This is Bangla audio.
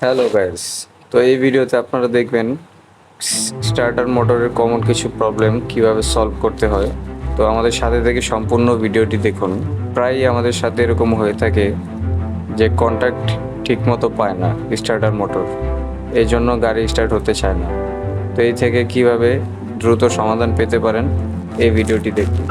হ্যালো গাইস, তো এই ভিডিওতে আপনারা দেখবেন স্টার্টার মোটরের কমন কিছু প্রবলেম কিভাবে সলভ করতে হয়। তো আমাদের সাথে থেকে সম্পূর্ণ ভিডিওটি দেখুন। প্রায়ই আমাদের সাথে এরকম হয়ে থাকে যে কন্ট্যাক্ট ঠিকমতো পায় না স্টার্টার মোটর, এই জন্য গাড়ি স্টার্ট হতে চায় না। তো এই থেকে কিভাবে দ্রুত সমাধান পেতে পারেন এই ভিডিওটি দেখুন।